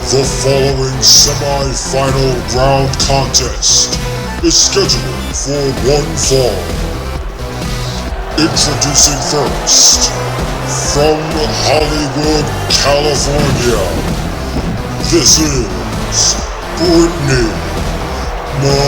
The following semi-final round contest is scheduled for one fall. Introducing first, from Hollywood, California, this is Brittany Monroe.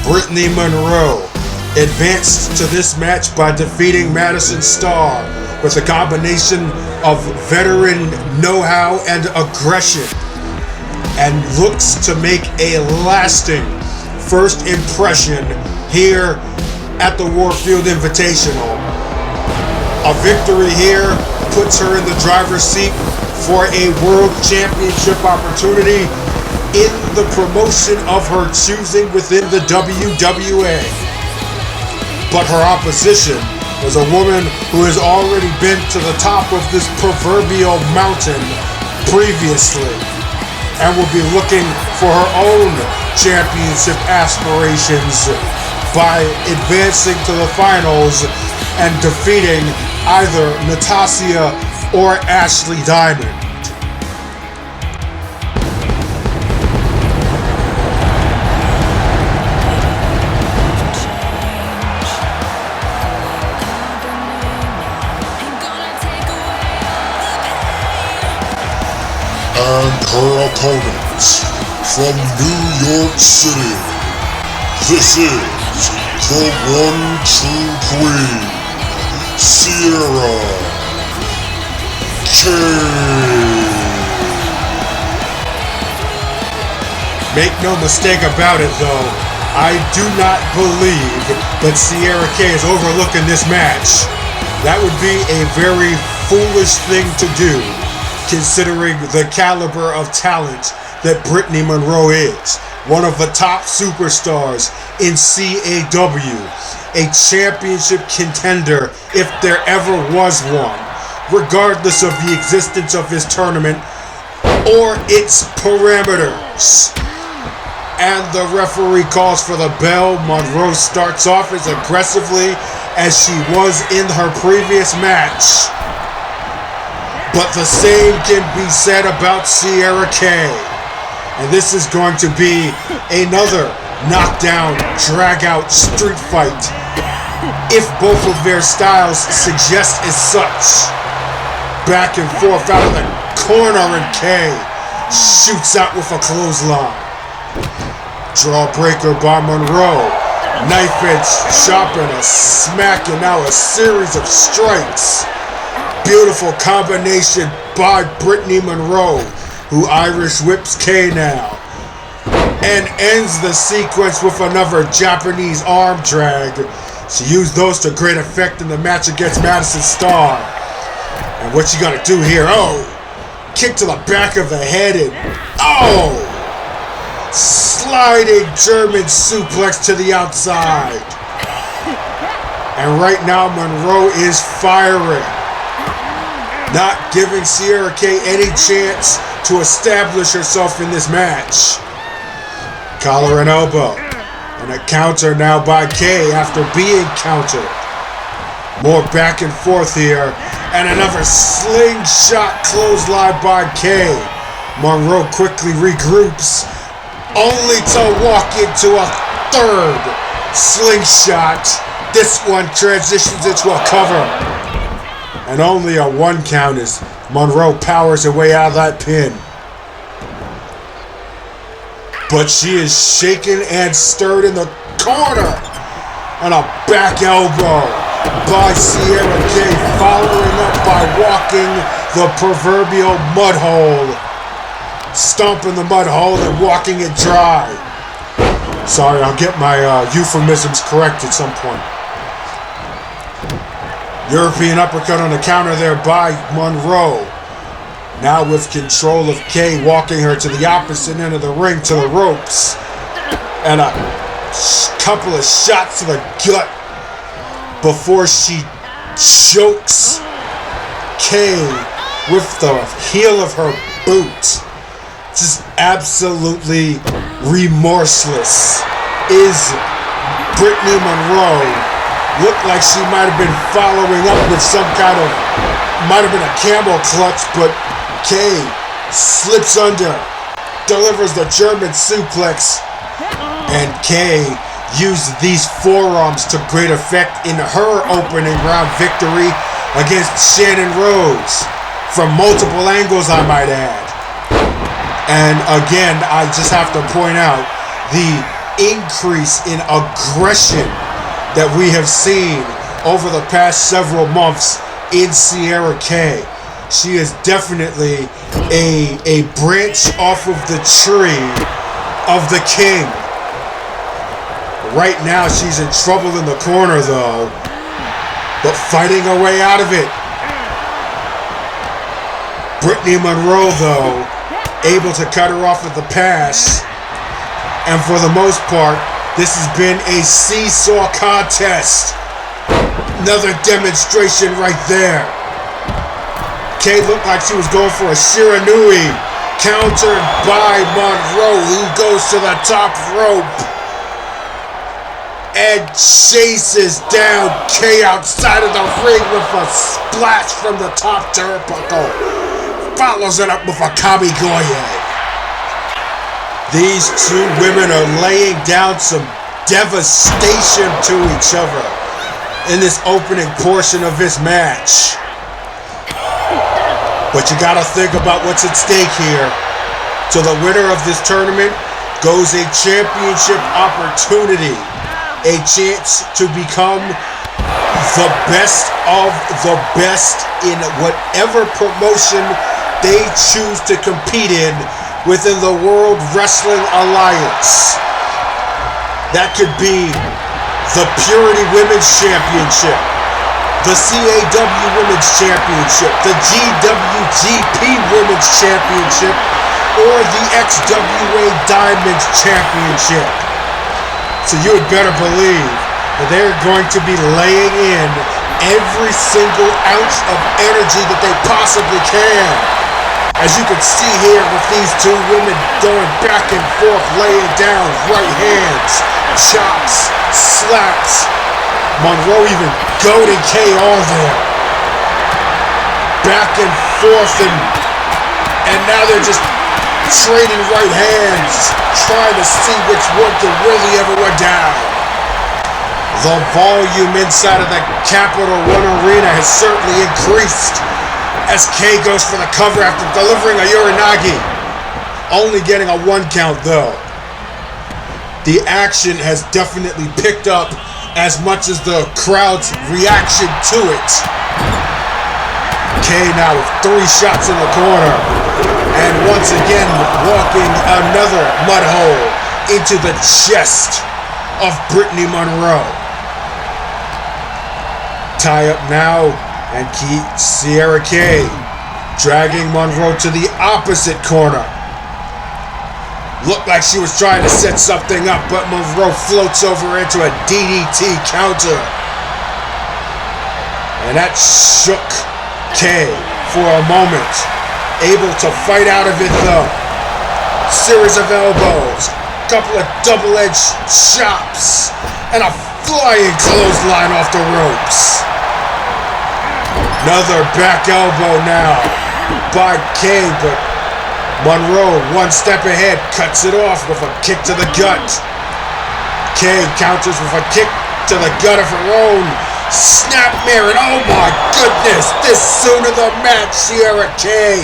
Brittany Monroe advanced to this match by defeating Madison Starr with a combination of veteran know-how and aggression, and looks to make a lasting first impression here at the Warfield Invitational. A victory here puts her in the driver's seat for a World Championship opportunity in the promotion of her choosing within the WWA. But her opposition was a woman who has already been to the top of this proverbial mountain previously and will be looking for her own championship aspirations by advancing to the finals and defeating either Natasiya or Ashley Diamond. And her opponent, from New York City, this is the one true queen, Sierra K. Make no mistake about it though, I do not believe that Sierra K is overlooking this match. That would be a very foolish thing to do, considering the caliber of talent that Brittany Monroe is. One of the top superstars in CAW, a championship contender if there ever was one, regardless of the existence of this tournament or its parameters. And the referee calls for the bell. Monroe starts off as aggressively as she was in her previous match. But the same can be said about Sierra K. And this is going to be another knockdown, drag-out street fight, if both of their styles suggest as such. Back and forth out of the corner, and K shoots out with a clothesline. Jawbreaker by Monroe. Knife edge chop and a smack, and now a series of strikes. Beautiful combination by Brittany Monroe, who Irish whips K now, and ends the sequence with another Japanese arm drag. She used those to great effect in the match against Madison Starr. And what's she gonna do here? Oh, kick to the back of the head, and oh, sliding German suplex to the outside. And right now Monroe is firing, not giving Sierra K any chance to establish herself in this match. Collar and elbow. And a counter now by K after being countered. More back and forth here. And another slingshot clothesline by K. Monroe quickly regroups, only to walk into a third slingshot. This one transitions into a cover. And only a one count as Monroe powers her way out of that pin. But she is shaken and stirred in the corner. And a back elbow by Sierra K, following up by walking the proverbial mud hole. Stomping the mud hole and walking it dry. Sorry, I'll get my euphemisms correct at some point. European uppercut on the counter there by Monroe. Now with control of K, walking her to the opposite end of the ring to the ropes. And a couple of shots to the gut before she chokes K with the heel of her boot. Just absolutely remorseless is Brittany Monroe Looked like she might have been following up with some kind of, might have been a camel clutch, but Kay slips under, delivers the German suplex, and Kay used these forearms to great effect in her opening round victory against Shannon Rhodes, from multiple angles, I might add. And again, I just have to point out the increase in aggression that we have seen over the past several months in Sierra Kay. She is definitely a branch off of the tree of the king. Right now she's in trouble in the corner though, but fighting her way out of it. Brittany Monroe though, able to cut her off with the pass. And for the most part, this has been a seesaw contest. Another demonstration right there. Kay looked like she was going for a Shiranui, countered by Monroe, who goes to the top rope and chases down Kay outside of the ring with a splash from the top turnbuckle. Follows it up with a Kamigoye. These two women are laying down some devastation to each other in this opening portion of this match. But you gotta think about what's at stake here. To the winner of this tournament goes a championship opportunity, a chance to become the best of the best in whatever promotion they choose to compete in within the World Wrestling Alliance. That could be the Purity Women's Championship, the CAW Women's Championship, the GWGP Women's Championship, or the XWA Diamonds Championship. So you had better believe that they're going to be laying in every single ounce of energy that they possibly can. As you can see here with these two women going back and forth, laying down right hands, chops, slaps. Monroe even goading Kay on there. Back and forth, and now they're just trading right hands, trying to see which one can really ever go down. The volume inside of the Capital One Arena has certainly increased as Kay goes for the cover after delivering a Uranagi. Only getting a 1 count though. The action has definitely picked up as much as the crowd's reaction to it. Kay now with 3 shots in the corner. And once again walking another mud hole into the chest of Brittany Monroe. Tie up now. And Sierra Kay dragging Monroe to the opposite corner. Looked like she was trying to set something up, but Monroe floats over into a DDT counter. And that shook Kay for a moment. Able to fight out of it though. Series of elbows, couple of double-edged chops, and a flying clothesline off the ropes. Another back elbow now by Kay, but Monroe, 1 step ahead, cuts it off with a kick to the gut. Kay counters with a kick to the gut of her own. Snapmare, and oh my goodness, this soon of the match, Sierra Kay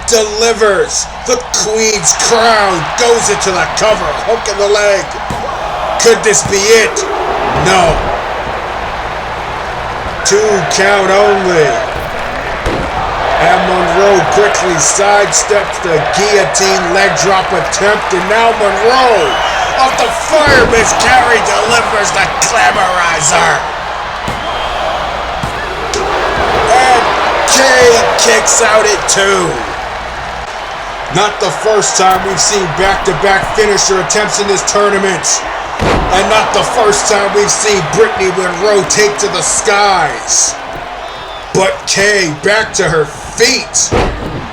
delivers the Queen's Crown, goes into the cover, hook in the leg. Could this be it? No. 2 count only. And Monroe quickly sidesteps the guillotine leg drop attempt, and now Monroe off the fireman's carry delivers the clamorizer. And Kay kicks out at 2. Not the first time we've seen back-to-back finisher attempts in this tournament. And not the first time we've seen Brittany Monroe take to the skies. But Kay back to her feet.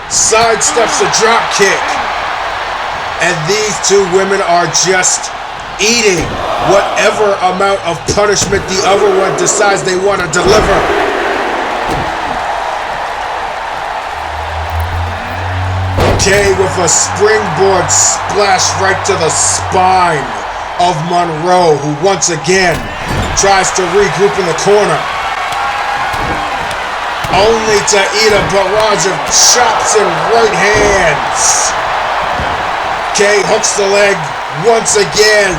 Sidesteps a drop kick. And these two women are just eating whatever amount of punishment the other one decides they want to deliver. Kay with a springboard splash right to the spine of Monroe, who once again tries to regroup in the corner, only to eat a barrage of chops and right hands. Kay hooks the leg once again.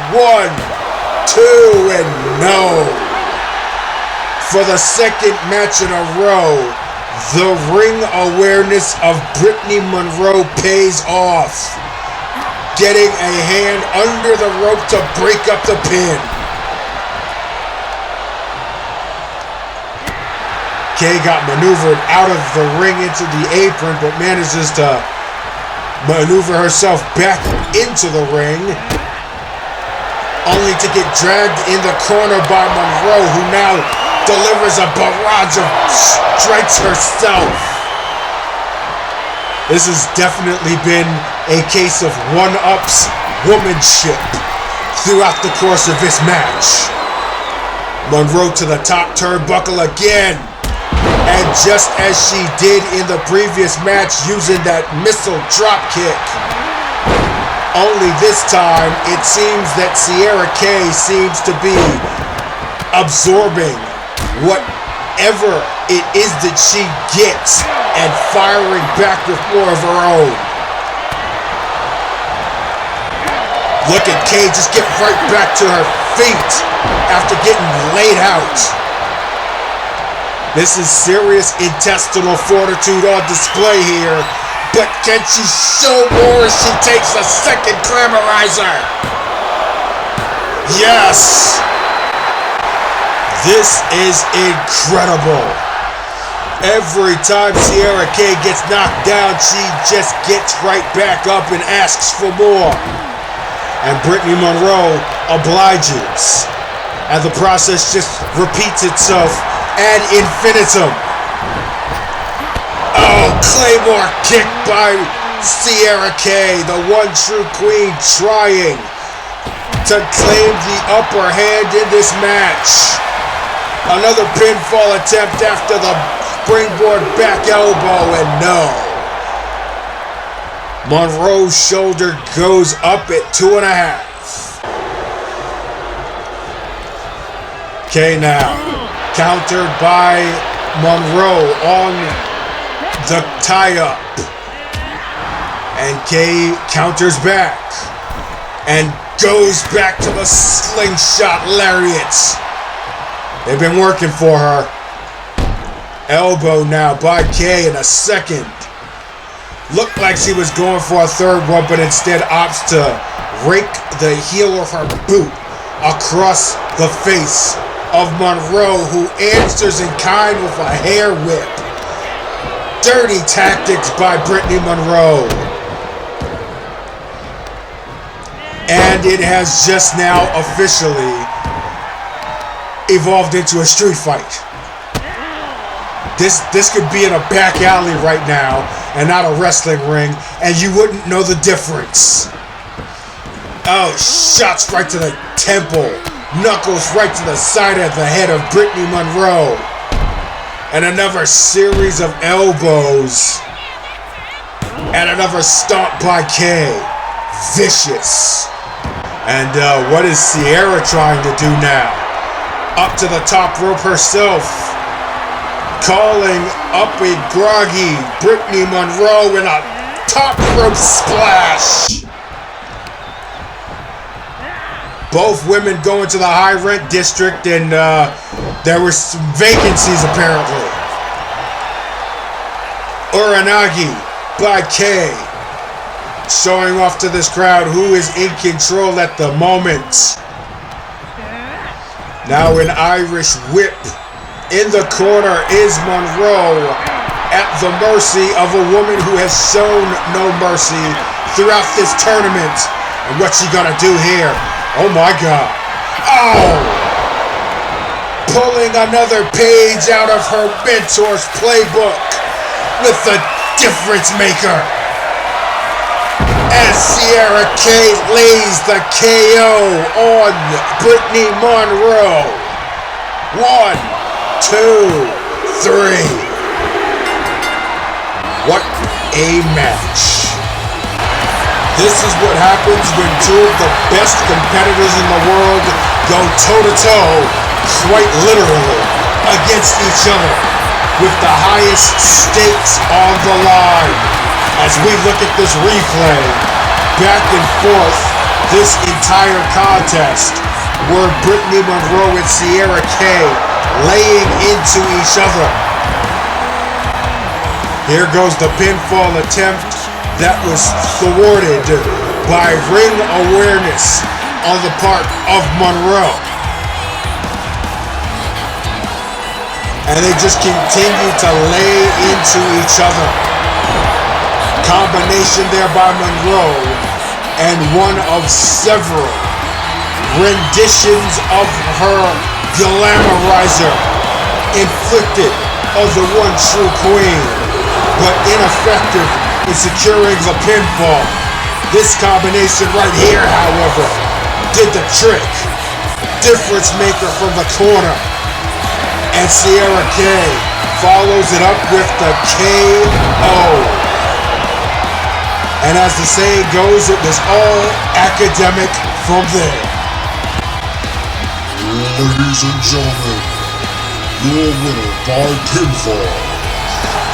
1, 2, and no. For the second match in a row, the ring awareness of Brittany Monroe pays off, getting a hand under the rope to break up the pin. Kay got maneuvered out of the ring into the apron, but manages to maneuver herself back into the ring, only to get dragged in the corner by Monroe, who now delivers a barrage of strikes herself. This has definitely been a case of one-ups womanship throughout the course of this match. Monroe to the top turnbuckle again. And just as she did in the previous match, using that missile drop kick. Only this time, it seems that Sierra Kay seems to be absorbing whatever it is that she gets and firing back with more of her own. Look at Kay just get right back to her feet after getting laid out. This is serious intestinal fortitude on display here, but can she show more as she takes a second clamorizer? Yes! This is incredible. Every time Sierra Kay gets knocked down, she just gets right back up and asks for more. And Brittany Monroe obliges. And the process just repeats itself ad infinitum. Oh, Claymore kick by Sierra Kay, the one true queen, trying to claim the upper hand in this match. Another pinfall attempt after the springboard back elbow, and no. Monroe's shoulder goes up at 2.5. Kay now countered by Monroe on the tie-up. And Kay counters back and goes back to the slingshot lariat. They've been working for her. Elbow now by Kay in a second. Looked like she was going for a third one, but instead opts to rake the heel of her boot across the face of Monroe, who answers in kind with a hair whip. Dirty tactics by Brittany Monroe. And it has just now officially evolved into a street fight. This could be in a back alley right now and not a wrestling ring, and you wouldn't know the difference. Oh, shots right to the temple. Knuckles right to the side of the head of Brittany Monroe. And another series of elbows. And another stomp by Kay. Vicious. And what is Sierra trying to do now? Up to the top rope herself. Calling up a groggy Brittany Monroe in a top rope splash. Both women going to the high rent district, and there were some vacancies apparently. Uranagi by Kay, showing off to this crowd who is in control at the moment. Now an Irish whip. In the corner is Monroe, at the mercy of a woman who has shown no mercy throughout this tournament. And what's she gonna do here? Oh my God. Oh! Pulling another page out of her mentor's playbook with the difference maker. as Sierra K lays the KO on Brittany Monroe. 1, 2, 3. What a match. This is what happens when two of the best competitors in the world go toe-to-toe, quite literally, against each other, with the highest stakes on the line. As we look at this replay, back and forth, this entire contest, were Brittany Monroe and Sierra K laying into each other. Here goes the pinfall attempt that was thwarted by ring awareness on the part of Monroe. And they just continue to lay into each other. Combination there by Monroe, and one of several renditions of her glamorizer inflicted of the one true queen, but ineffective in securing the pinfall. This combination right here, however, did the trick. Difference maker from the corner. And Sierra K follows it up with the KO. And as the saying goes, it was all academic from there. Ladies and gentlemen, your winner by pinfall,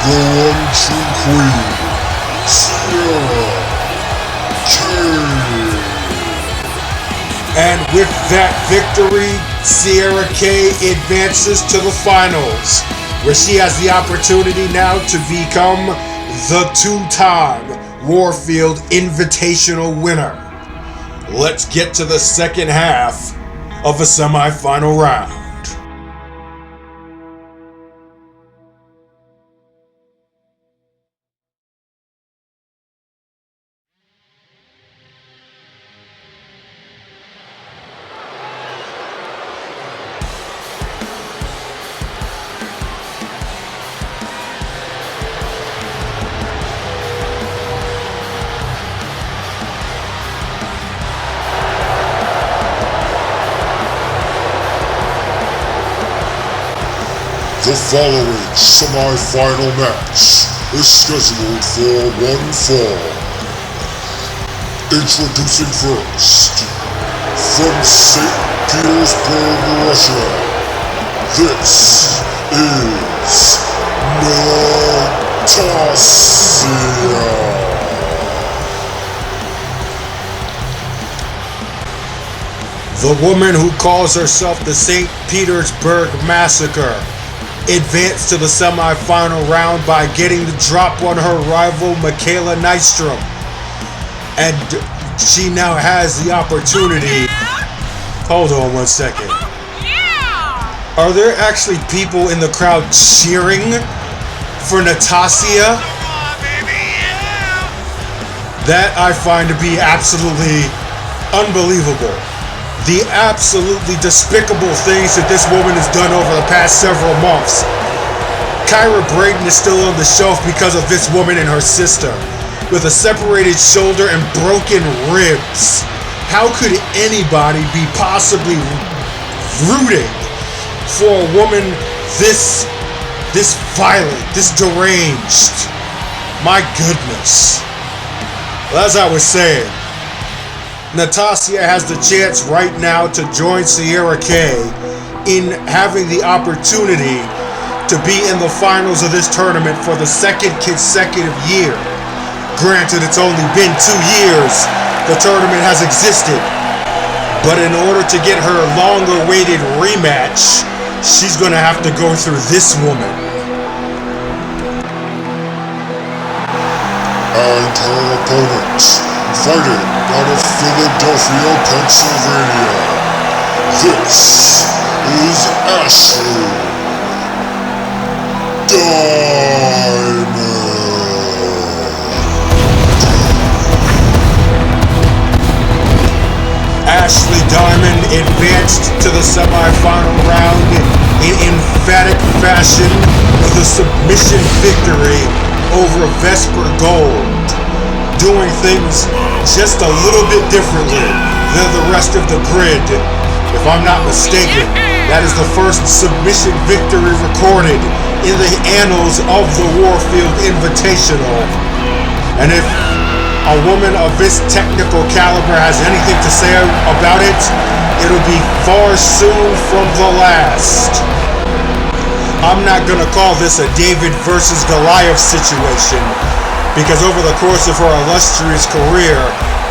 the one true queen, Sierra K. And with that victory, Sierra K advances to the finals, where she has the opportunity now to become the two-time Warfield Invitational winner. Let's get to the second half of a semifinal round. The following semi-final match is scheduled for one fall. Introducing first, from St. Petersburg, Russia, this is Natasiya. The woman who calls herself the St. Petersburg Massacre advanced to the semi-final round by getting the drop on her rival Michaela Nystrom. And she now has the opportunity. Hold on 1 second. Are there actually people in the crowd cheering for Natasiya? That I find to be absolutely unbelievable. The absolutely despicable things that this woman has done over the past several months. Kyra Braden is still on the shelf because of this woman and her sister, with a separated shoulder and broken ribs. How could anybody be possibly rooting for a woman this violent, this deranged? My goodness. Well, as I was saying, Natasiya has the chance right now to join Sierra K in having the opportunity to be in the finals of this tournament for the second consecutive year. Granted, it's only been 2 years the tournament has existed, but in order to get her long-awaited rematch, she's gonna have to go through this woman. And her opponent, fighting out of Philadelphia, Pennsylvania, this is Ashley Diamond. Ashley Diamond advanced to the semi-final round in emphatic fashion with a submission victory over Vesper Gold. doing things just a little bit differently than the rest of the grid. If I'm not mistaken, that is the first submission victory recorded in the annals of the Warfield Invitational. And if a woman of this technical caliber has anything to say about it, it'll be far soon from the last. I'm not going to call this a David versus Goliath situation, because over the course of her illustrious career,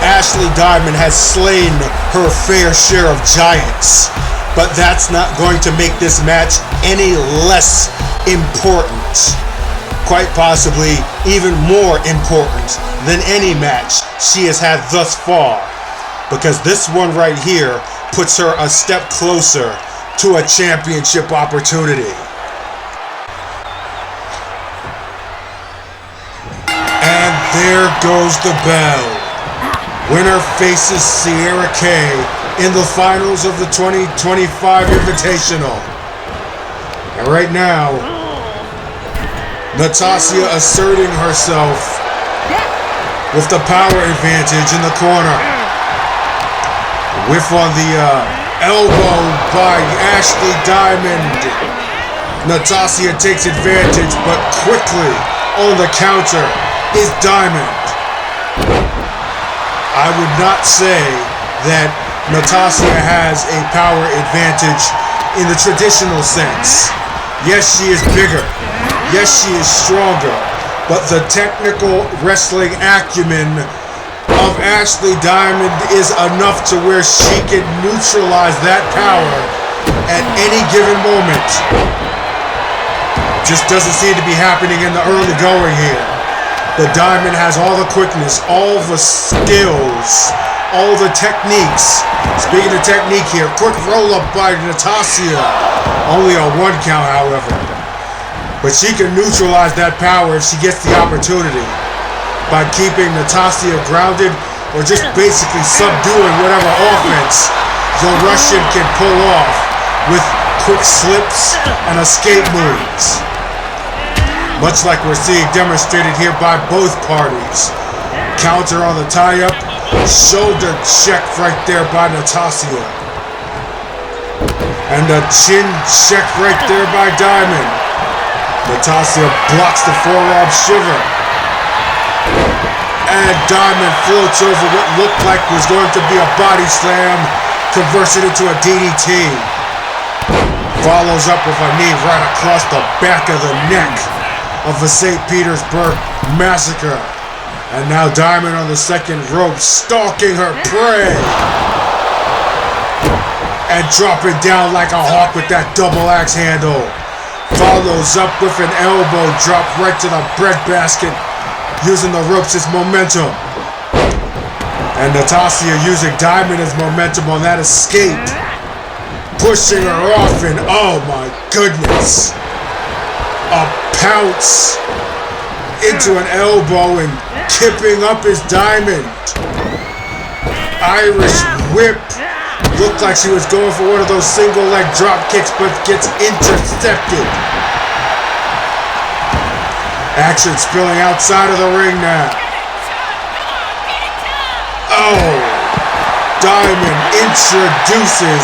Ashley Diamond has slain her fair share of giants. But that's not going to make this match any less important. Quite possibly even more important than any match she has had thus far, because this one right here puts her a step closer to a championship opportunity. And there goes the bell. Winner faces Sierra Kay in the finals of the 2025 Invitational. And right now, Natasiya asserting herself with the power advantage in the corner. Whiff on the elbow by Ashley Diamond. Natasiya takes advantage, but quickly on the counter is Diamond. I would not say that Natasiya has a power advantage in the traditional sense. Yes, she is bigger. Yes, she is stronger. But the technical wrestling acumen of Ashley Diamond is enough to where she can neutralize that power at any given moment. Just doesn't seem to be happening in the early going here. The Diamond has all the quickness, all the skills, all the techniques. Speaking of technique here, quick roll-up by Natasiya. Only a 1 count, however. But she can neutralize that power if she gets the opportunity by keeping Natasiya grounded or just basically subduing whatever offense the Russian can pull off with quick slips and escape moves. Much like we're seeing demonstrated here by both parties. Counter on the tie-up, shoulder check right there by Natasiya. And a chin check right there by Diamond. Natasiya blocks the forearm shiver. And Diamond floats over what looked like was going to be a body slam, converts it into a DDT. Follows up with a knee right across the back of the neck of the St. Petersburg Massacre. And now Diamond on the second rope, stalking her prey. And dropping down like a hawk with that double axe handle. Follows up with an elbow drop right to the breadbasket, using the ropes as momentum. And Natasiya using Diamond as momentum on that escape. Pushing her off, and oh my goodness. A pounce into an elbow and kipping up his Diamond. Irish whip. Looked like she was going for one of those single leg drop kicks, but gets intercepted. Action spilling outside of the ring now. Oh! Diamond introduces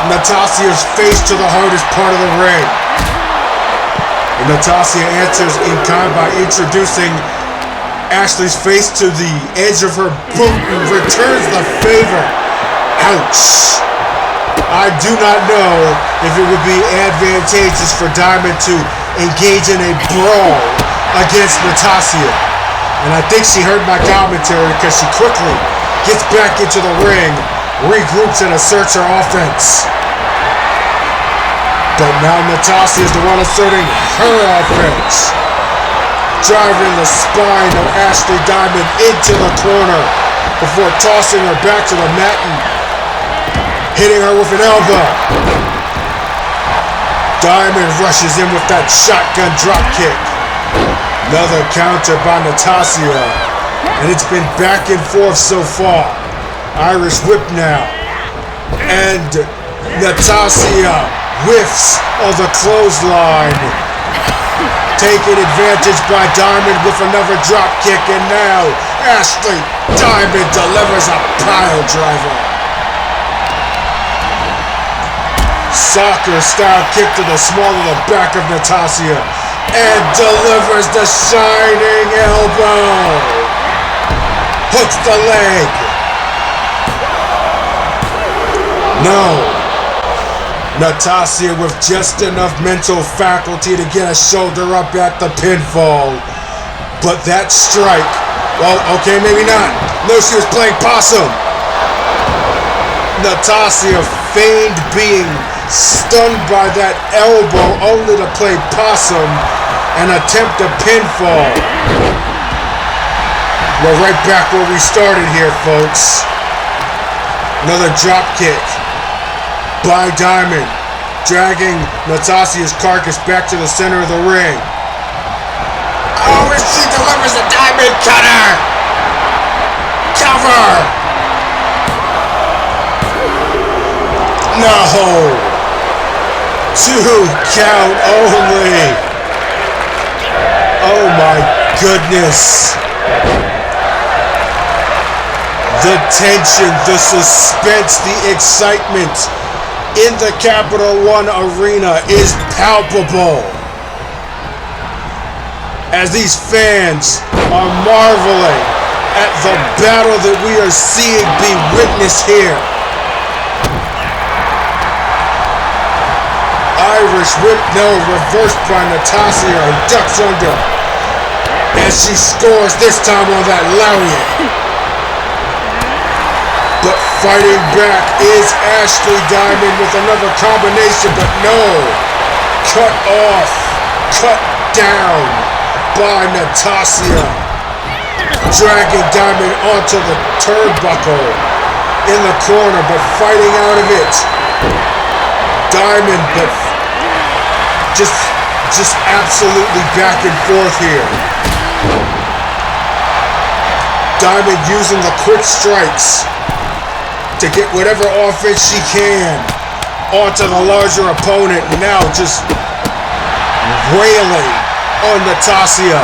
Natasiya's face to the hardest part of the ring. And Natasiya answers in kind by introducing Ashley's face to the edge of her boot and returns the favor. Ouch. I do not know if it would be advantageous for Diamond to engage in a brawl against Natasiya. And I think she heard my commentary because she quickly gets back into the ring, regroups and asserts her offense. But now Natasiya is the one asserting her offense. Driving the spine of Ashley Diamond into the corner before tossing her back to the mat and hitting her with an elbow. Diamond rushes in with that shotgun drop kick. Another counter by Natasiya. And it's been back and forth so far. Irish whip now. And Natasiya whiffs of the clothesline. Taking advantage by Diamond with another drop kick. And now Ashley Diamond delivers a pile driver. Soccer style kick to the small of the back of Natasiya and delivers the shining elbow. Hooks the leg. No. Natasiya with just enough mental faculty to get a shoulder up at the pinfall. But that strike, well, okay, maybe not. No, she was playing possum. Natasiya feigned being stunned by that elbow only to play possum and attempt a pinfall. We're right back where we started here, folks. Another drop kick by Diamond, dragging Natasiya's carcass back to the center of the ring. Oh, and she delivers a Diamond cutter! Cover! No! 2 count only! Oh my goodness! The tension, the suspense, the excitement in the Capital One Arena is palpable as these fans are marveling at the battle that we are seeing be witnessed here. Irish whip, no, reversed by Natasiya and ducks under as she scores this time on that lariat. But fighting back is Ashley Diamond with another combination, but no. Cut off, cut down by Natasiya. Dragging Diamond onto the turnbuckle in the corner, but fighting out of it. Diamond, but just absolutely back and forth here. Diamond using the quick strikes to get whatever offense she can onto the larger opponent. Now just wailing on Natasiya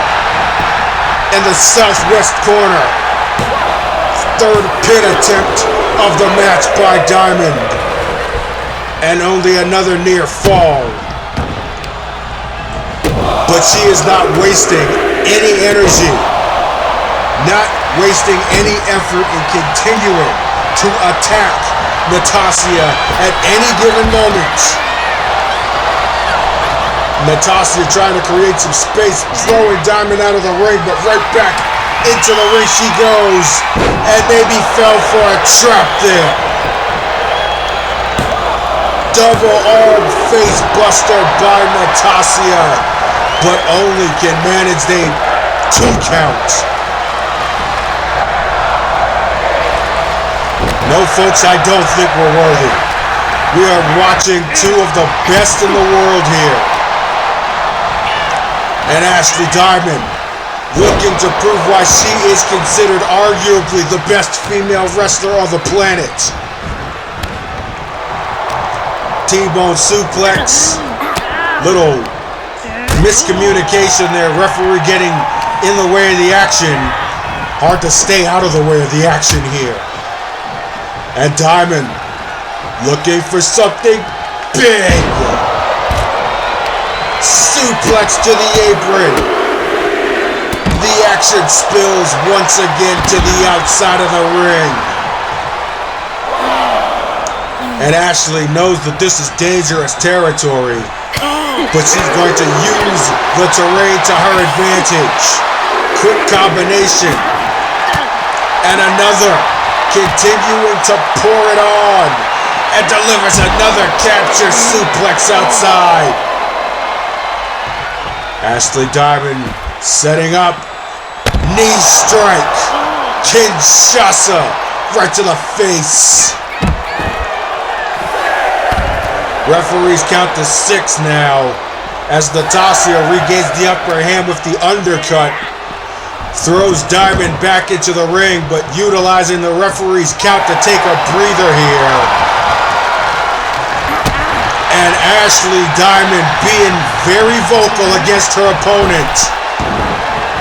in the southwest corner. Third pin attempt of the match by Diamond. And only another near fall. But she is not wasting any energy. Not wasting any effort in continuing to attack Natasiya at any given moment. Natasiya trying to create some space, throwing Diamond out of the ring, but right back into the ring she goes, and maybe fell for a trap there. Double arm face buster by Natasiya, but only can manage the 2 count. No, folks, I don't think we're worthy. We are watching 2 of the best in the world here. And Ashley Diamond looking to prove why she is considered arguably the best female wrestler on the planet. T-bone suplex. Little miscommunication there. Referee getting in the way of the action. Hard to stay out of the way of the action here. And Diamond looking for something big. Suplex to the apron. The action spills once again to the outside of the ring. And Ashley knows that this is dangerous territory, but she's going to use the terrain to her advantage. Quick combination. And another. Continuing to pour it on. And delivers another capture suplex outside. Ashley Diamond setting up. Knee strike. Kinshasa. Right to the face. Referees count to 6 now. As Natasiya regains the upper hand with the undercut. Throws Diamond back into the ring, but utilizing the referee's count to take a breather here. And Ashley Diamond being very vocal against her opponent.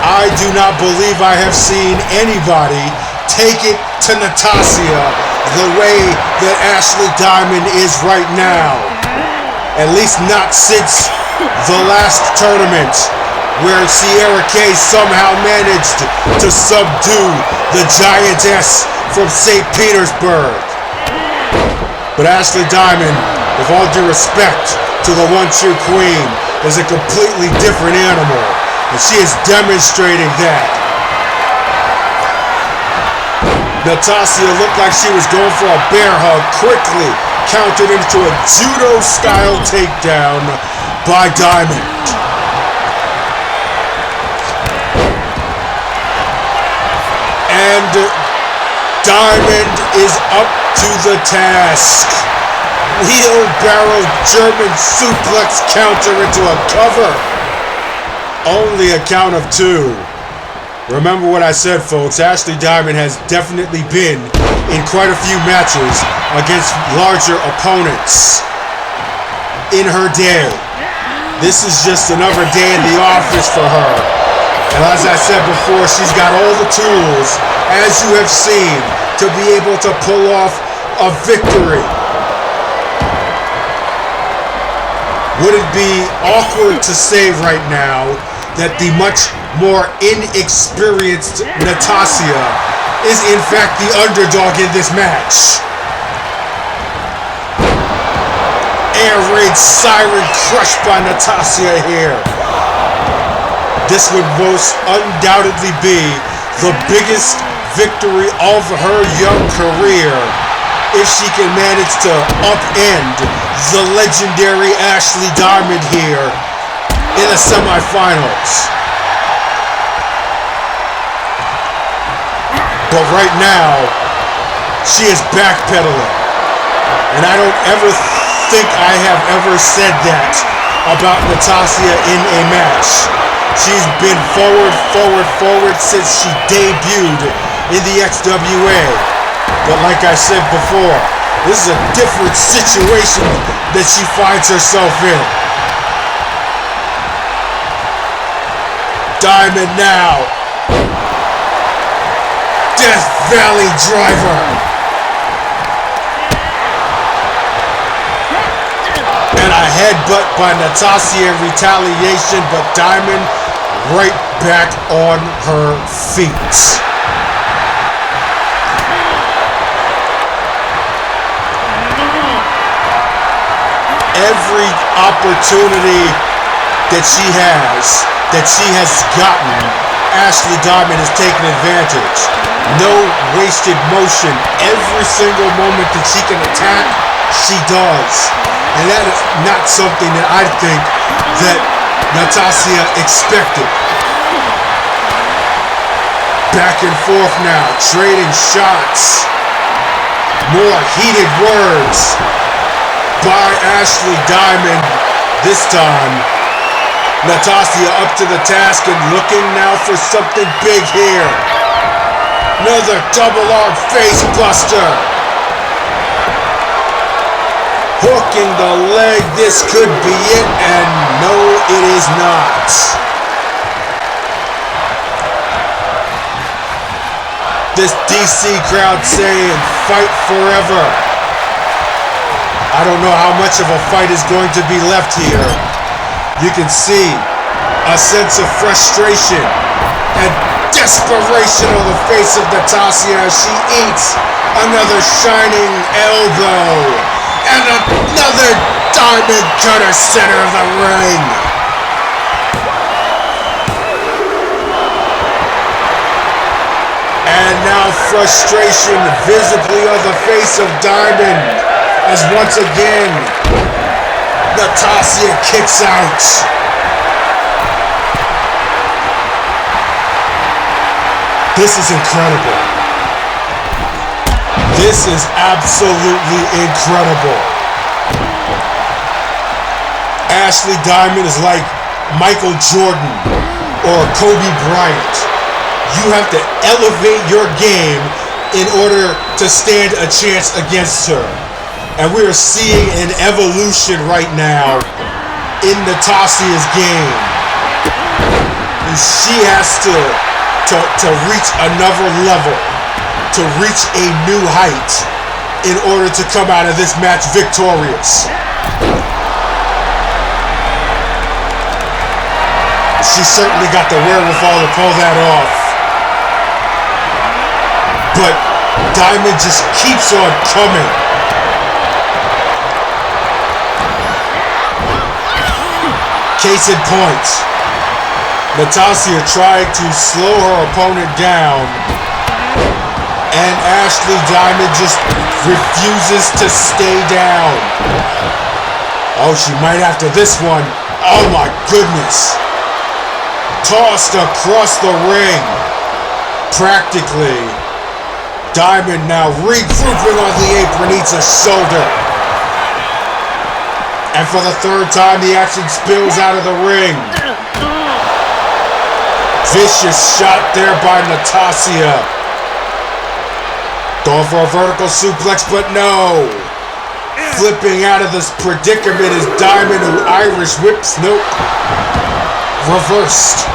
I do not believe I have seen anybody take it to Natasiya the way that Ashley Diamond is right now. At least not since the last tournament, where Sierra K somehow managed to subdue the giantess from St. Petersburg. But Ashley Diamond, with all due respect to the one true queen, is a completely different animal, and she is demonstrating that. Natasiya looked like she was going for a bear hug, quickly countered into a judo-style takedown by Diamond. And Diamond is up to the task. Wheelbarrow German suplex counter into a cover. Only a count of 2. Remember what I said, folks. Ashley Diamond has definitely been in quite a few matches against larger opponents in her day. This is just another day in the office for her. And as I said before, she's got all the tools, as you have seen, to be able to pull off a victory. Would it be awkward to say right now that the much more inexperienced Natasiya is in fact the underdog in this match? Air raid siren crushed by Natasiya here. This would most undoubtedly be the biggest victory of her young career if she can manage to upend the legendary Ashley Diamond here in the semifinals. But right now, she is backpedaling. And I don't ever think I have ever said that about Natasiya in a match. She's been forward since she debuted in the XWA. But like I said before, this is a different situation that she finds herself in. Diamond now. Death Valley Driver. And a headbutt by Natasiya in retaliation, but Diamond right back on her feet. Every opportunity that she has gotten, Ashley Diamond has taken advantage. No wasted motion. Every single moment that she can attack, she does. And that is not something that I think that Natasiya expected. Back and forth now, trading shots. More heated words by Ashley Diamond. This time, Natasiya up to the task and looking now for something big here. Another double arm face buster. Hooking the leg. This could be it, and no, it is not. This DC crowd saying, fight forever. I don't know how much of a fight is going to be left here. You can see a sense of frustration and desperation on the face of Natasiya as she eats another shining elbow and another diamond cutter center of the ring. And now frustration visibly on the face of Diamond as once again Natasiya kicks out. This is incredible. This is absolutely incredible. Ashley Diamond is like Michael Jordan or Kobe Bryant. You have to elevate your game in order to stand a chance against her. And we are seeing an evolution right now in Natasiya's game. she has to reach another level, to reach a new height in order to come out of this match victorious. She certainly got the wherewithal to pull that off. But Diamond just keeps on coming. Case in point, Natasiya tried to slow her opponent down, and Ashley Diamond just refuses to stay down. Oh, she might after this one. Oh my goodness. Tossed across the ring. Practically. Diamond now regrouping on the apron, eats a shoulder. And for the third time, the action spills out of the ring. Vicious shot there by Natasiya. Going for a vertical suplex, but no. Flipping out of this predicament is Diamond, who Irish whips. Nope. Reversed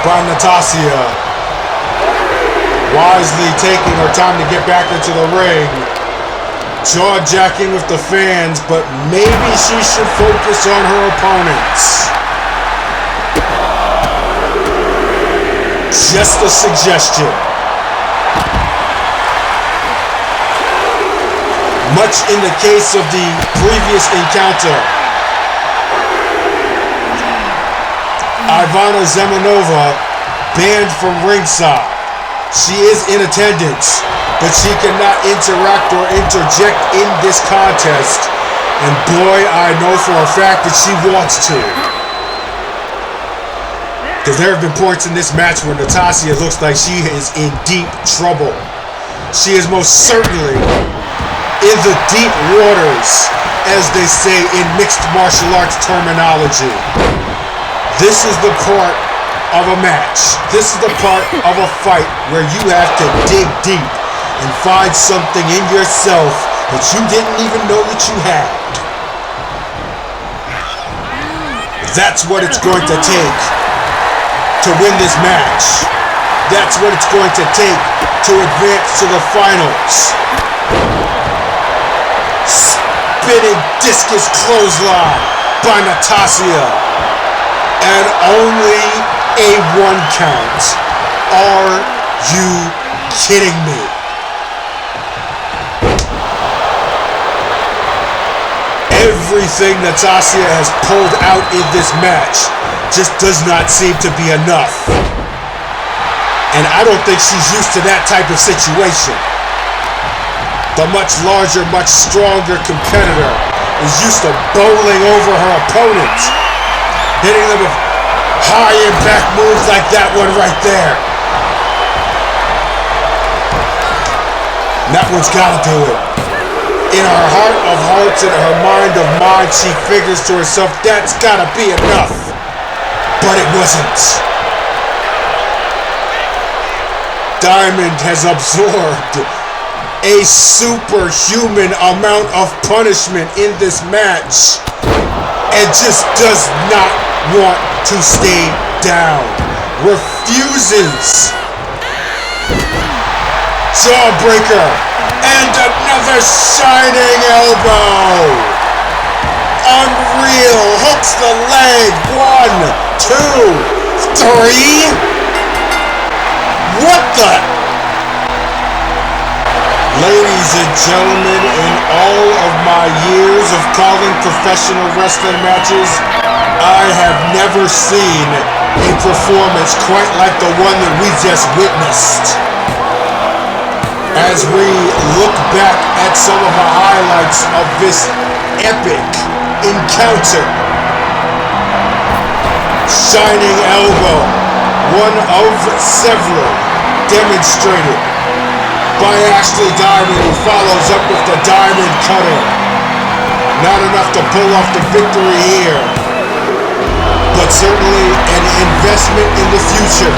by Natasiya. Wisely taking her time to get back into the ring. Jaw-jacking with the fans, but maybe she should focus on her opponents. Just a suggestion. Much in the case of the previous encounter. Ivana Zemanova banned from ringside. She is in attendance, but she cannot interact or interject in this contest. And boy, I know for a fact that she wants to. Because there have been points in this match where Natasiya looks like she is in deep trouble. She is most certainly in the deep waters, as they say in mixed martial arts terminology. This is the part of a match. This is the part of a fight where you have to dig deep and find something in yourself that you didn't even know that you had. That's what it's going to take to win this match. That's what it's going to take to advance to the finals. Spinning discus clothesline by Natasiya. And only a 1 count. Are you kidding me? Everything Natasiya has pulled out in this match just does not seem to be enough. And I don't think she's used to that type of situation. The much larger, much stronger competitor is used to bowling over her opponent, hitting them with high impact moves like that one right there. And that one's gotta do it. In her heart of hearts and her mind of minds, she figures to herself, that's gotta be enough. But it wasn't. Diamond has absorbed a superhuman amount of punishment in this match and just does not want to stay down. Refuses. Jawbreaker. And another shining elbow. Unreal. Hooks the leg. 1, 2, 3. What the? Ladies and gentlemen, in all of my years of calling professional wrestling matches, I have never seen a performance quite like the one that we just witnessed. As we look back at some of the highlights of this epic encounter. Shining elbow, one of several demonstrated by Ashley Diamond, who follows up with the Diamond Cutter. Not enough to pull off the victory here, but certainly an investment in the future,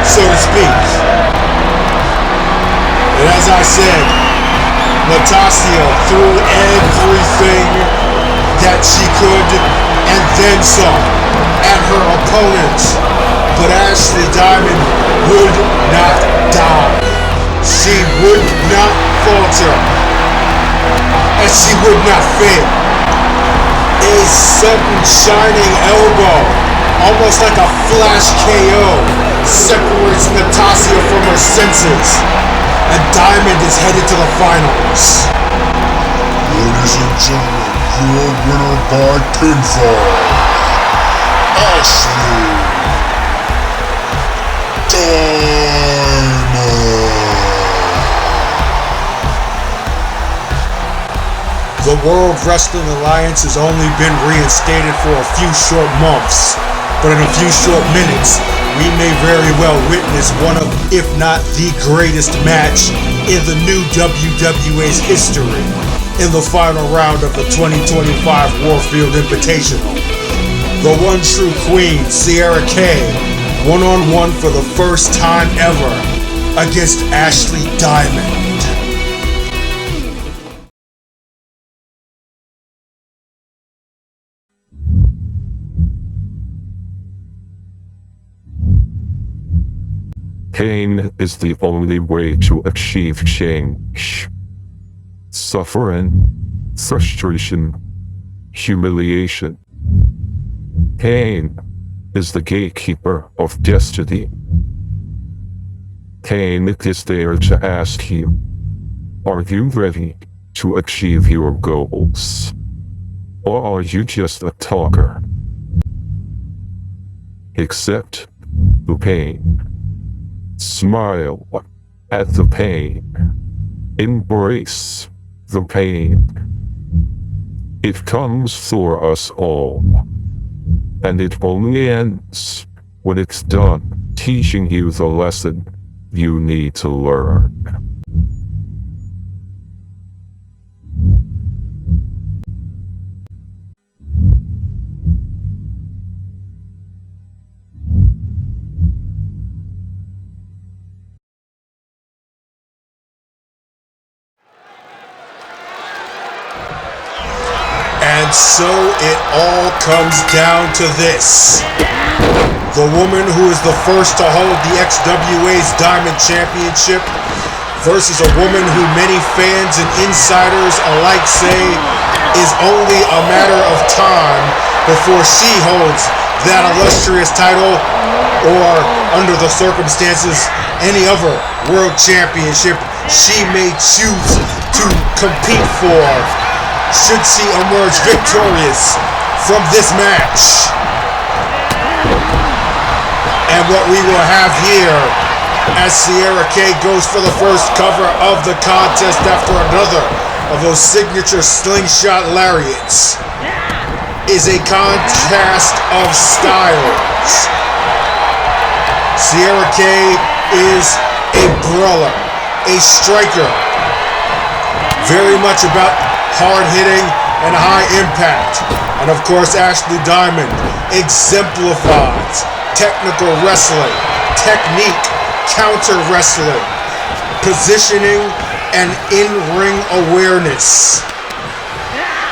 so to speak. And as I said, Natasiya threw everything that she could and then some at her opponent. But Ashley Diamond would not die. She would not falter. And she would not fail. A sudden shining elbow, almost like a flash KO, separates Natasiya from her senses. And Diamond is headed to the finals. Ladies and gentlemen, your winner by pinfall, Ashley Diamond. The World Wrestling Alliance has only been reinstated for a few short months, but in a few short minutes, we may very well witness one of, if not the greatest match in the new WWA's history in the final round of the 2025 Warfield Invitational. The one true queen, Sierra Kay, one-on-one for the first time ever against Ashley Diamond. Pain is the only way to achieve change. Suffering, frustration, humiliation. Pain is the gatekeeper of destiny. Pain is there to ask you, are you ready to achieve your goals? Or are you just a talker? Accept the pain. Smile at the pain. Embrace the pain. It comes for us all. And it only ends when it's done teaching you the lesson you need to learn. And so it all comes down to this. The woman who is the first to hold the XWA's Diamond Championship versus a woman who many fans and insiders alike say is only a matter of time before she holds that illustrious title, or under the circumstances, any other world championship she may choose to compete for, should she emerge victorious from this match. And what we will have here, as Sierra Kay goes for the first cover of the contest after another of those signature slingshot lariats, is a contrast of styles. Sierra Kay is a brawler, a striker, very much about hard hitting and high impact. And of course, Ashley Diamond exemplifies technical wrestling, technique, counter wrestling, positioning, and in-ring awareness.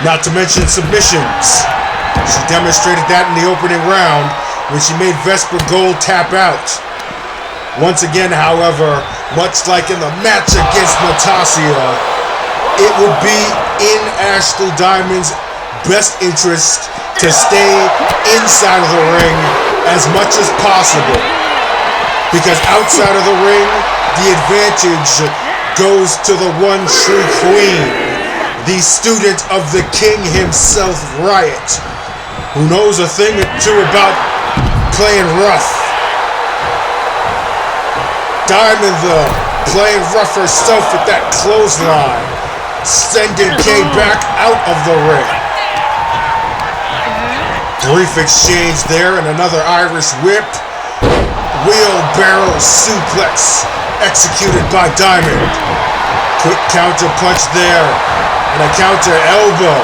Not to mention submissions. She demonstrated that in the opening round when she made Vesper Gold tap out. Once again, however, much like in the match against Natasiya, it would be in Ashley Diamond's best interest to stay inside of the ring as much as possible, because outside of the ring, the advantage goes to the one true queen, the student of the king himself, Riot, who knows a thing or two about playing rough. Diamond, though, playing rough herself with that clothesline, sending Kay back out of the ring. Brief exchange there, and another Irish whip. Wheelbarrow suplex executed by Diamond. Quick counter punch there, and a counter elbow.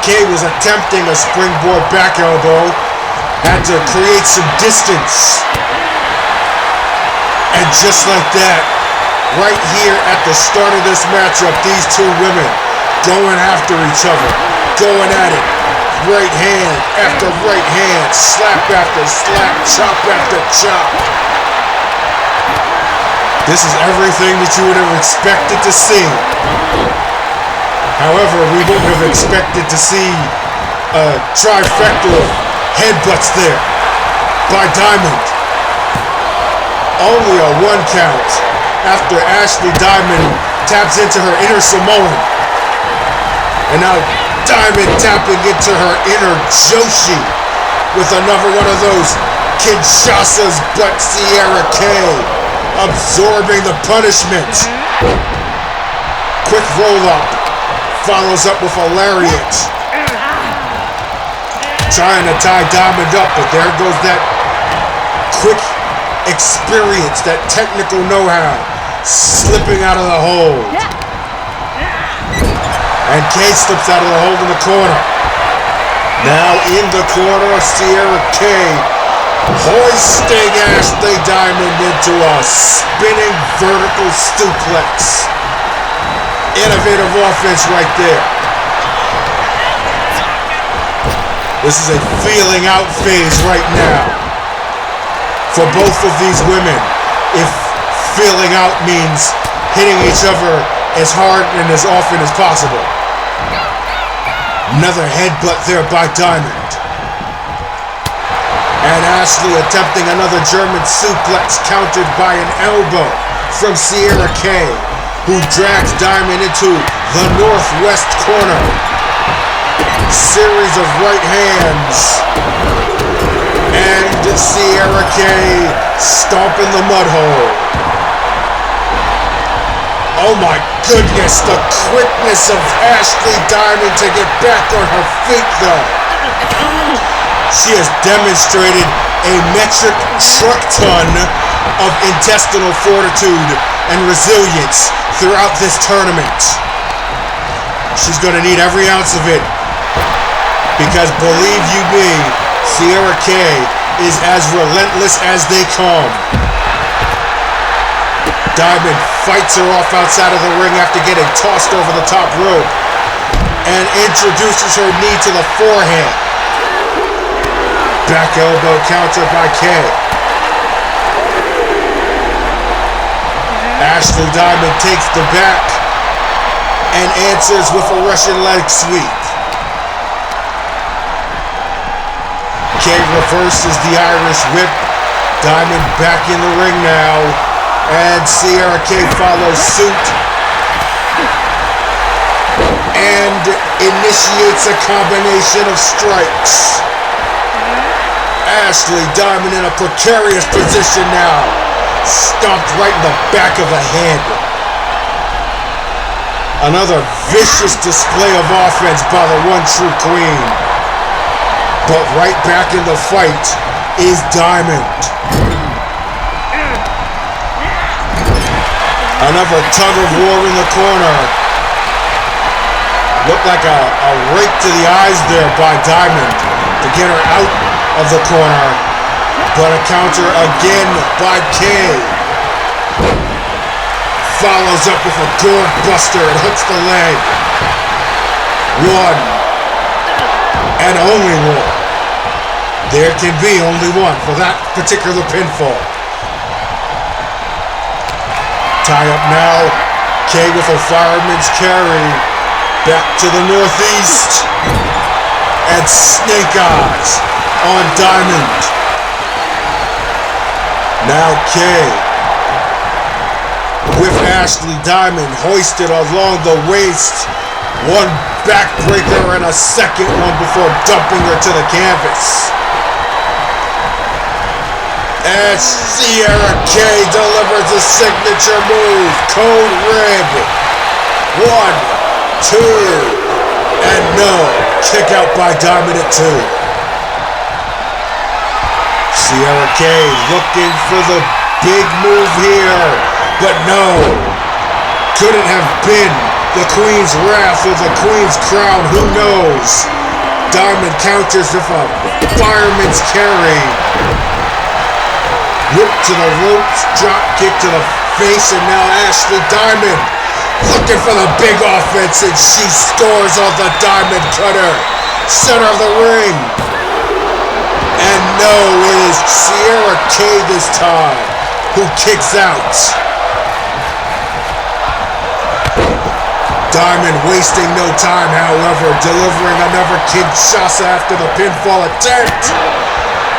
Kay was attempting a springboard back elbow, had to create some distance. And just like that, right here at the start of this matchup, these two women going after each other, going at it, Right hand after right hand, slap after slap, chop after chop. This is everything that you would have expected to see. However, we wouldn't have expected to see a trifecta of headbutts there by Diamond. Only a 1 count after Ashley Diamond taps into her inner Samoan. And now Diamond tapping into her inner Joshi with another one of those Kinshasas, but Sierra K absorbing the punishment. Quick roll up, follows up with a lariat. Trying to tie Diamond up, but there goes that quick experience, that technical know-how, slipping out of the hold. And Kay slips out of the hold in the corner. Now in the corner, Sierra Kay hoisting Ashley Diamond into a spinning vertical suplex. Innovative offense right there. This is a feeling out phase right now for both of these women. If feeling out means hitting each other as hard and as often as possible. Another headbutt there by Diamond. And Ashley attempting another German suplex countered by an elbow from Sierra Kay, who drags Diamond into the northwest corner. Series of right hands. And Sierra Kay stomping the mud hole. Oh my goodness, the quickness of Ashley Diamond to get back on her feet though. She has demonstrated a metric truck ton of intestinal fortitude and resilience throughout this tournament. She's going to need every ounce of it because believe you me, Sierra Kay is as relentless as they come. Diamond fights her off outside of the ring after getting tossed over the top rope and introduces her knee to the forehead. Back elbow counter by Kay. Ashley Diamond takes the back and answers with a Russian leg sweep. Kay reverses the Irish whip. Diamond back in the ring now. And Sierra Kay follows suit and initiates a combination of strikes. Ashley Diamond in a precarious position now. Stomped right in the back of the head. Another vicious display of offense by the one true queen. But right back in the fight is Diamond. Another tug of war in the corner. Looked like a rake to the eyes there by Diamond to get her out of the corner. But a counter again by Kay. Follows up with a gourd buster and hooks the leg. One. And only one. There can be only one for that particular pinfall. Tie up now. Kay with a fireman's carry. Back to the northeast. And snake eyes on Diamond. Now Kay with Ashley Diamond hoisted along the waist. One backbreaker and a second one before dumping her to the canvas. And Sierra Kay delivers a signature move. Code Red. 1, 2, and no. Kick out by Diamond at 2. Sierra Kay looking for the big move here. But no. Couldn't have been the Queen's Wrath or the Queen's Crown. Who knows? Diamond counters with a fireman's carry. Whip to the ropes, drop kick to the face, and now Ashley Diamond looking for the big offense, and she scores on the Diamond Cutter. center of the ring. And no, it is Sierra Kay this time who kicks out. Diamond wasting no time, however, delivering another Kinshasa after the pinfall attempt.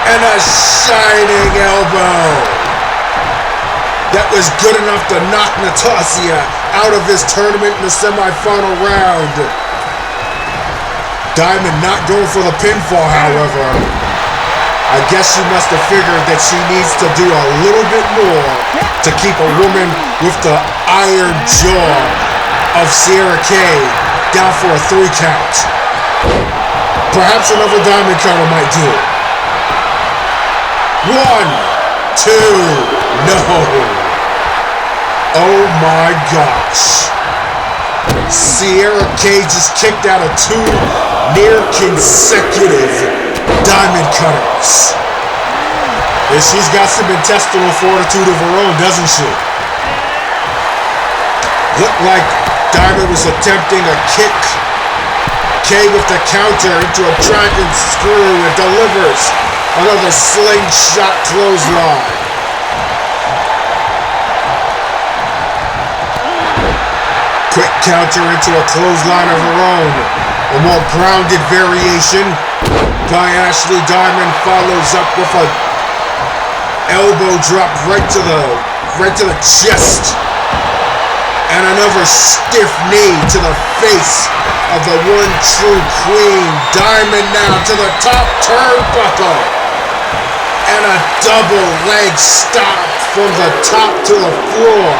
And a shining elbow. That was good enough to knock Natasiya out of this tournament in the semifinal round. Diamond not going for the pinfall, however. I guess she must have figured that she needs to do a little bit more to keep a woman with the iron jaw of Sierra Kay down for a 3 count. Perhaps another diamond cutter might do it. 1, 2, no. Oh my gosh. Sierra Kay just kicked out of 2 near consecutive diamond cutters. And she's got some intestinal fortitude of her own, doesn't she? Looked like Diamond was attempting a kick. Kay with the counter into a dragon screw and delivers another slingshot clothesline. Quick counter into a clothesline of her own. A more grounded variation by Ashley Diamond follows up with a elbow drop right to the chest. And another stiff knee to the face of the one true queen. Diamond now to the top turnbuckle. And a double leg stop from the top to the floor.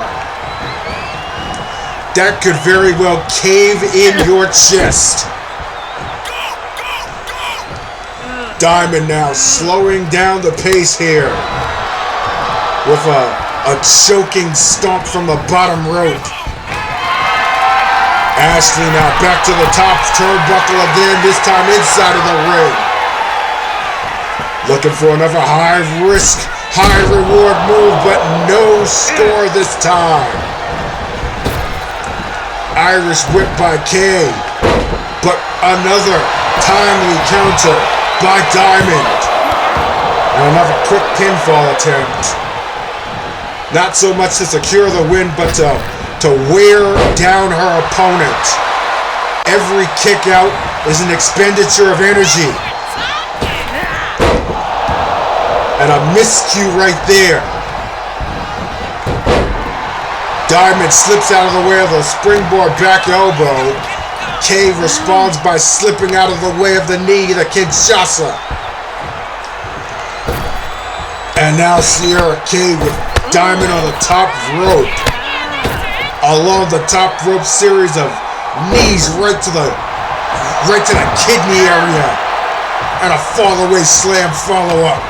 That could very well cave in your chest. Diamond now slowing down the pace here with a choking stomp from the bottom rope. Ashley now back to the top turnbuckle again, this time inside of the ring. Looking for another high risk, high reward move, but no score this time. Irish whip by Kay, but another timely counter by Diamond. And another quick pinfall attempt. Not so much to secure the win, but to wear down her opponent. Every kick out is an expenditure of energy. And a miscue right there. Diamond slips out of the way of the springboard back elbow. Kay responds by slipping out of the way of the knee, the Kinshasa. And now Sierra Kay with Diamond on the top rope. Along the top rope series of knees right to the kidney area. And a fall away slam follow up.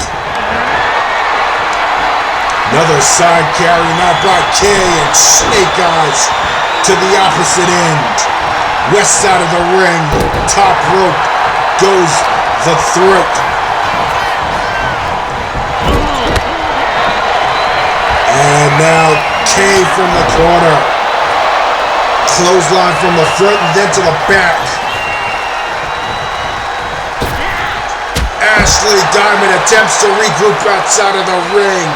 Another side carry now by Kay and snake eyes to the opposite end. West side of the ring, top rope goes the throat. And now Kay from the corner. Clothesline from the front and then to the back. Ashley Diamond attempts to regroup outside of the ring,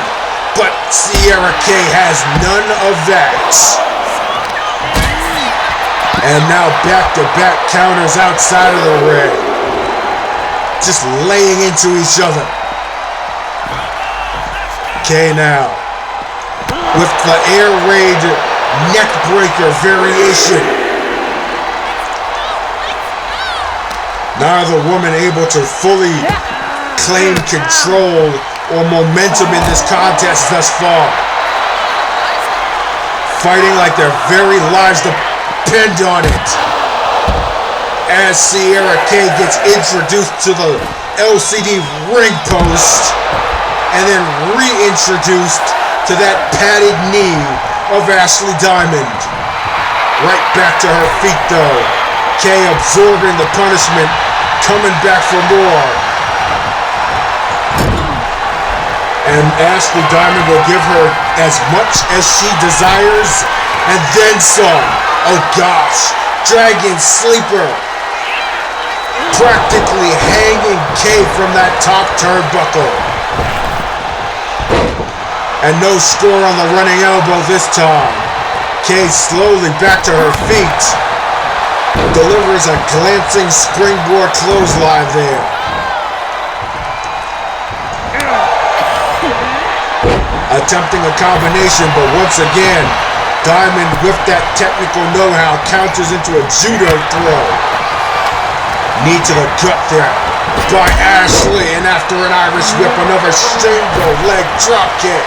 but Sierra Kay has none of that. And now back-to-back counters outside of the ring. Just laying into each other. Kay now with the air raid neck breaker variation. Neither woman able to fully claim control or momentum in this contest thus far. Fighting like their very lives depend on it. As Sierra Kay gets introduced to the LCD ring post and then reintroduced to that padded knee of Ashley Diamond. Right back to her feet though. Kay absorbing the punishment, coming back for more. And Ashley Diamond will give her as much as she desires and then some. Oh gosh, Dragon Sleeper. practically hanging Kay from that top turnbuckle. And no score on the running elbow this time. Kay slowly back to her feet. Delivers a glancing springboard clothesline there. Attempting a combination, but once again, Diamond, with that technical know-how, counters into a judo throw. Knee to the gut there by Ashley, and after an Irish whip, another single leg drop kick.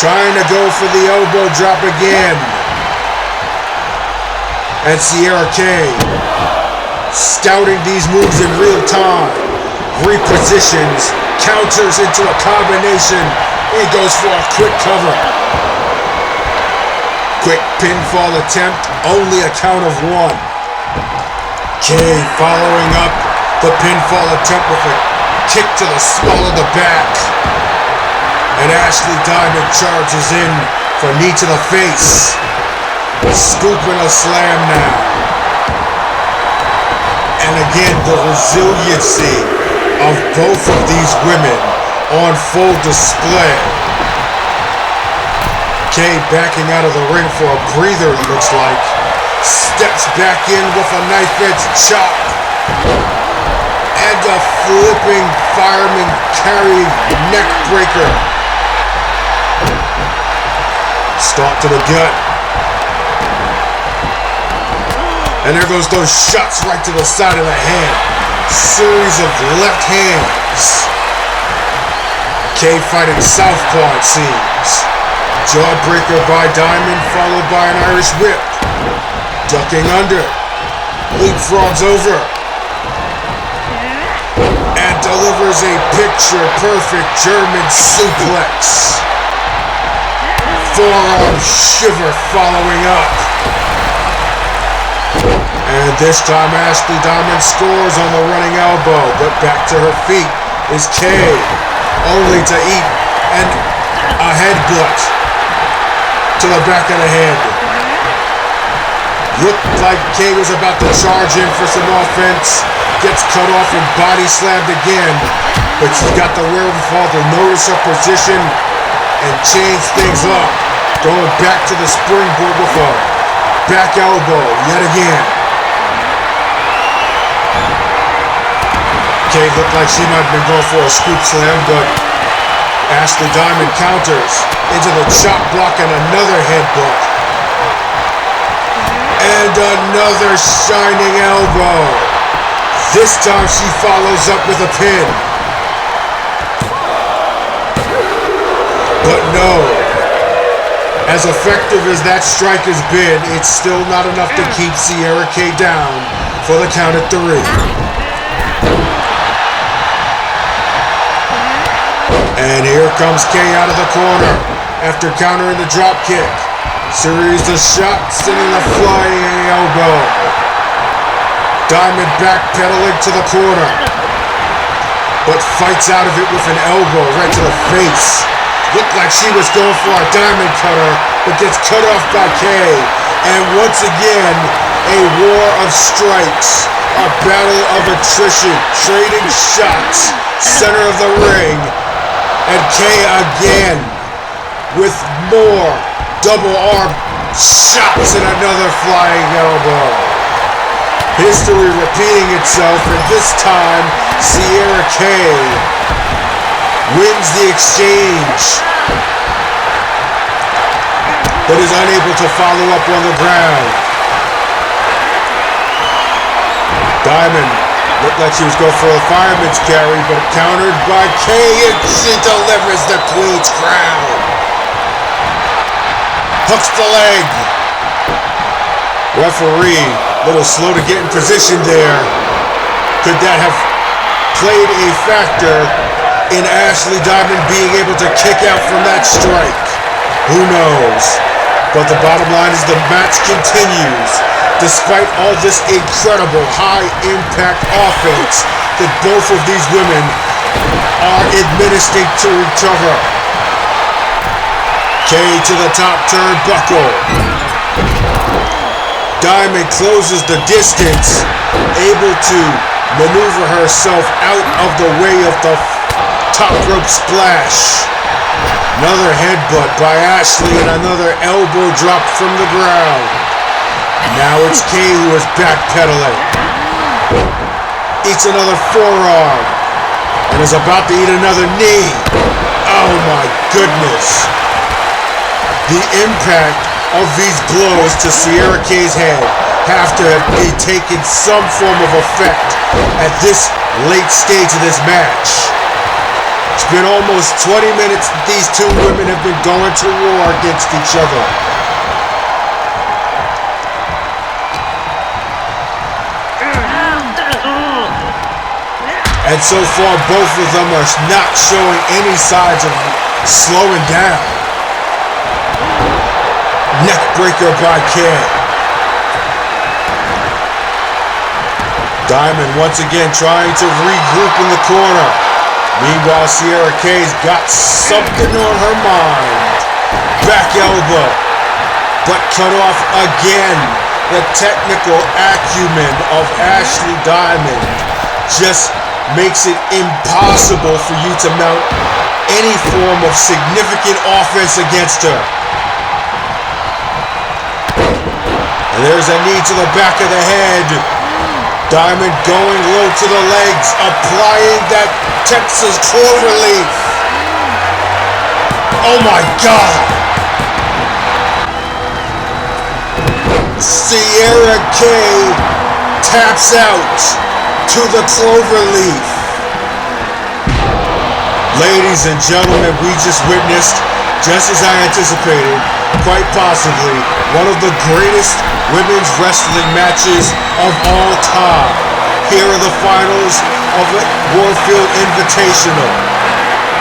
Trying to go for the elbow drop again. And Sierra Kay scouting these moves in real time. Repositions, counters into a combination. He goes for a quick cover. Quick pinfall attempt, only a count of one. Kay following up the pinfall attempt with a kick to the small of the back. And Ashley Diamond charges in for knee to the face. Scooping a slam now. And again, the resiliency of both of these women on full display. Kay backing out of the ring for a breather, it looks like. Steps back in with a knife-edge chop. And a flipping fireman carry neck breaker. Start to the gut. And there goes those shots right to the side of the head. Series of left hands. Kay fighting southpaw, it seems. Jawbreaker by Diamond, followed by an Irish whip. Ducking under. Leapfrogs over. And delivers a picture-perfect German suplex. Forearm shiver following up. And this time Ashley Diamond scores on the running elbow, but back to her feet is Kay, only to eat a headbutt to the back of the head. Looked like Kay was about to charge in for some offense, gets cut off and body slammed again, but she's got the wherewithal to notice her position and change things up, going back to the springboard with a back elbow yet again. Kay looked like she might have been going for a scoop slam, but Ashley Diamond counters into the chop block and another headbutt. And another shining elbow. This time she follows up with a pin. But no. As effective as that strike has been, it's still not enough to keep Sierra Kay down for the count at 3. And here comes Kay out of the corner after countering the drop kick. Series of shots, sending a flying elbow. Diamond backpedaling to the corner, but fights out of it with an elbow right to the face. Looked like she was going for a diamond cutter, but gets cut off by Kay. And once again, a war of strikes, a battle of attrition, trading shots, center of the ring. And Kay again with more double arm shots and another flying elbow. History repeating itself, and this time Sierra Kay wins the exchange, but is unable to follow up on the ground. Diamond looked like she was going for a fireman's carry, but countered by Kay, and she delivers the Queen's Crown. Hooks the leg. Referee, a little slow to get in position there. Could that have played a factor in Ashley Diamond being able to kick out from that strike? Who knows? But the bottom line is the match continues. Despite all this incredible high-impact offense that both of these women are administering to each other. Kay to the top turnbuckle. Diamond closes the distance, able to maneuver herself out of the way of the top rope splash. Another headbutt by Ashley and another elbow drop from the ground. Now it's Kay who is backpedaling. Eats another forearm and is about to eat another knee. Oh my goodness. The impact of these blows to Sierra Kay's head have to be taking some form of effect at this late stage of this match. It's been almost 20 minutes that these two women have been going to war against each other. And so far, both of them are not showing any signs of slowing down. Neckbreaker by Kay. Diamond once again trying to regroup in the corner. Meanwhile, Sierra Kay's got something on her mind. Back elbow, but cut off again. The technical acumen of Ashley Diamond just makes it impossible for you to mount any form of significant offense against her. And there's a knee to the back of the head. Diamond going low to the legs, applying that Texas cloverleaf. Oh my God! Sierra Kay taps out to the cloverleaf. Ladies and gentlemen, we just witnessed, just as I anticipated, quite possibly one of the greatest women's wrestling matches of all time. Here are the finals of the Warfield Invitational.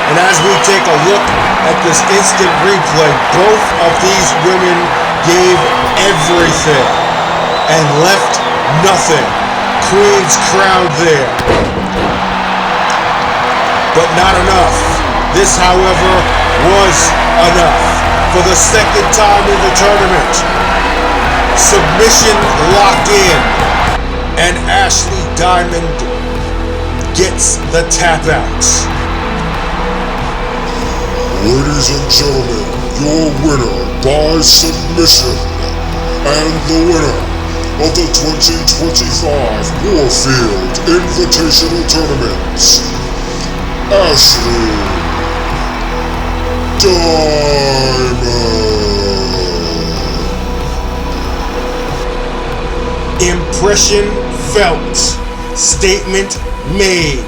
And as we take a look at this instant replay, both of these women gave everything and left nothing. Queen's crown there. But not enough. This, however, was enough. For the second time in the tournament, submission locked in, and Ashley Diamond gets the tap out. Ladies and gentlemen, your winner by submission, and the winner of the 2025 Warfield Invitational Tournament, Ashley Diamond. Impression felt. Statement made.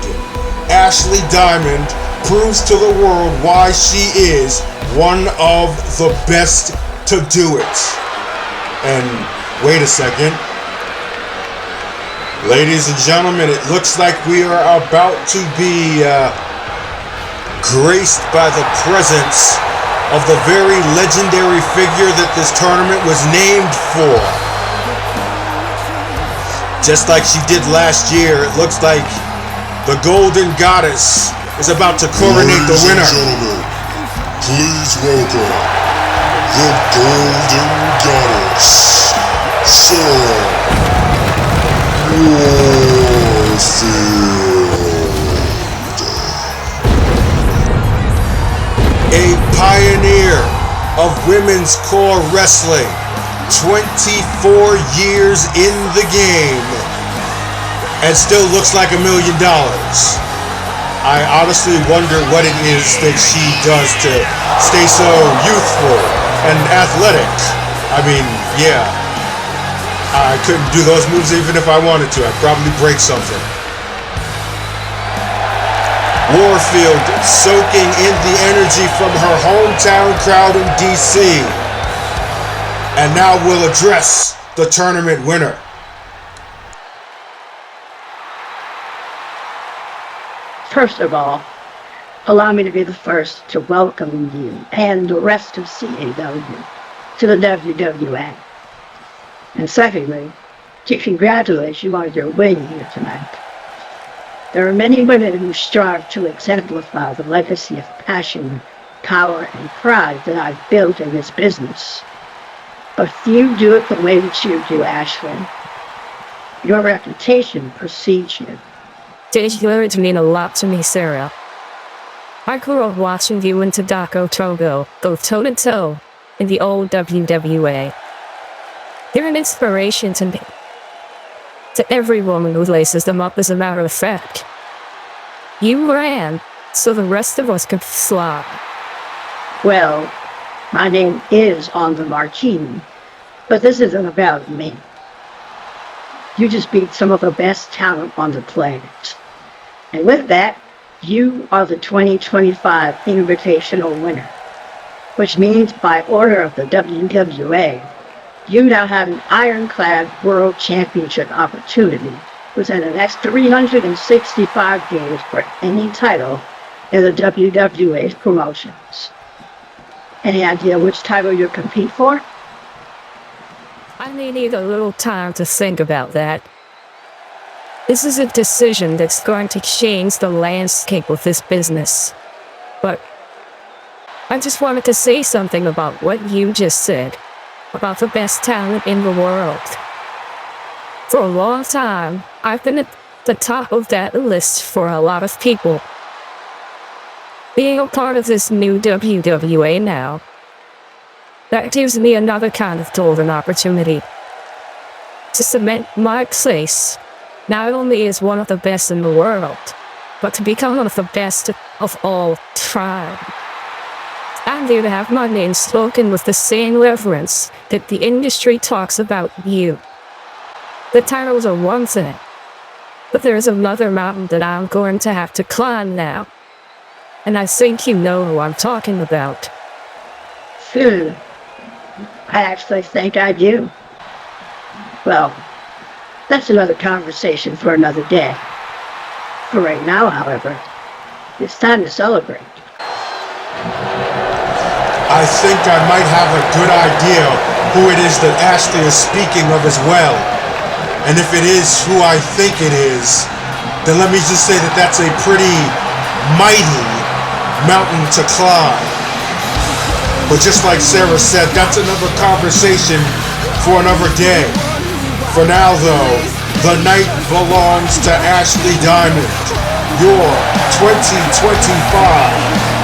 Ashley Diamond proves to the world why she is one of the best to do it. And wait a second. Ladies and gentlemen, it looks like we are about to be graced by the presence of the very legendary figure that this tournament was named for. Just like she did last year, it looks like the Golden Goddess is about to coronate the winner. Ladies and gentlemen, please welcome the Golden Goddess, Sarah Warfield. A pioneer of women's core wrestling, 24 years in the game, and still looks like $1 million. I honestly wonder what it is that she does to stay so youthful and athletic. I mean, yeah, I couldn't do those moves even if I wanted to. I'd probably break something. Warfield soaking in the energy from her hometown crowd in DC. And now we'll address the tournament winner. First of all, allow me to be the first to welcome you and the rest of CAW to the WWA. And secondly, to congratulate you on your win here tonight. There are many women who strive to exemplify the legacy of passion, power, and pride that I've built in this business. But few do it the way that you do, Ashley. Your reputation precedes you. These words mean a lot to me, Sarah. I grew up watching you and Tadako Togo go toe-to-toe in the old WWA. You're an inspiration to me. To every woman who laces them up, as a matter of fact. You ran so the rest of us could fly. Well, my name is on the marquee, but this isn't about me. You just beat some of the best talent on the planet. And with that, you are the 2025 Invitational winner, which means by order of the WWA, you now have an ironclad World Championship opportunity within the next 365 days for any title in the WWA's promotions. Any idea which title you'll compete for? I may need a little time to think about that. This is a decision that's going to change the landscape of this business. But I just wanted to say something about what you just said, about the best talent in the world. For a long time, I've been at the top of that list for a lot of people. Being a part of this new WWA now, that gives me another kind of golden opportunity to cement my place not only as one of the best in the world, but to become one of the best of all time. I'm there to have my name spoken with the same reverence that the industry talks about you. The titles are one thing, but there's another mountain that I'm going to have to climb now. And I think you know who I'm talking about. I actually think I do. Well, that's another conversation for another day. For right now, however, it's time to celebrate. I think I might have a good idea who it is that Ashley is speaking of as well. And if it is who I think it is, then let me just say that that's a pretty mighty mountain to climb. But just like Sarah said, that's another conversation for another day. For now, though, the night belongs to Ashley Diamond, your 2025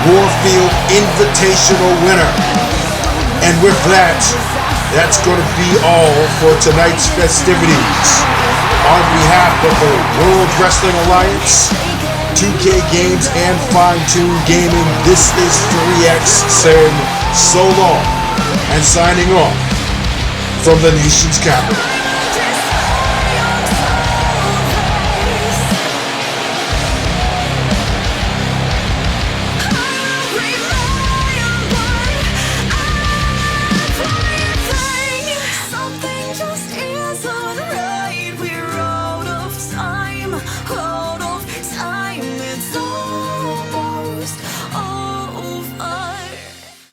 Warfield Invitational winner. And with that, that's going to be all for tonight's festivities. On behalf of the World Wrestling Alliance, 2K Games, and Fine-Tuned Gaming, this is 3X saying so long and signing off from the nation's capital.